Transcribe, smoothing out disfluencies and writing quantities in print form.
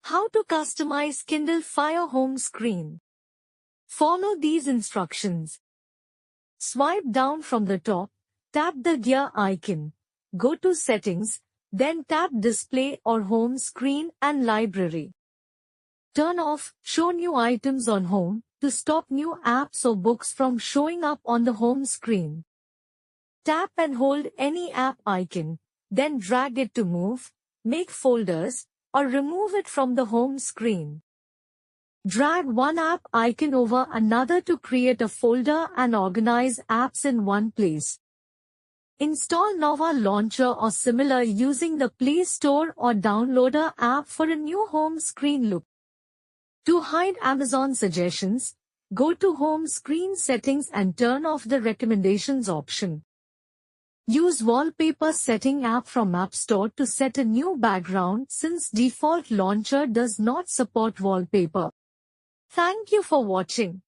How to customize Kindle Fire home screen. Follow these instructions. Swipe down from the top, tap the gear icon, go to Settings, then tap Display or Home Screen and Library. Turn off Show New Items on Home to stop new apps or books from showing up on the home screen. Tap and hold any app icon, then drag it to move, make folders, or remove it from the home screen. Drag one app icon over another to create a folder and organize apps in one place. Install Nova Launcher or similar using the Play Store or Downloader app for a new home screen look. To hide Amazon suggestions, go to Home Screen Settings and turn off the Recommendations option. Use Wallpaper Setting app from App Store to set a new background since default launcher does not support wallpaper. Thank you for watching.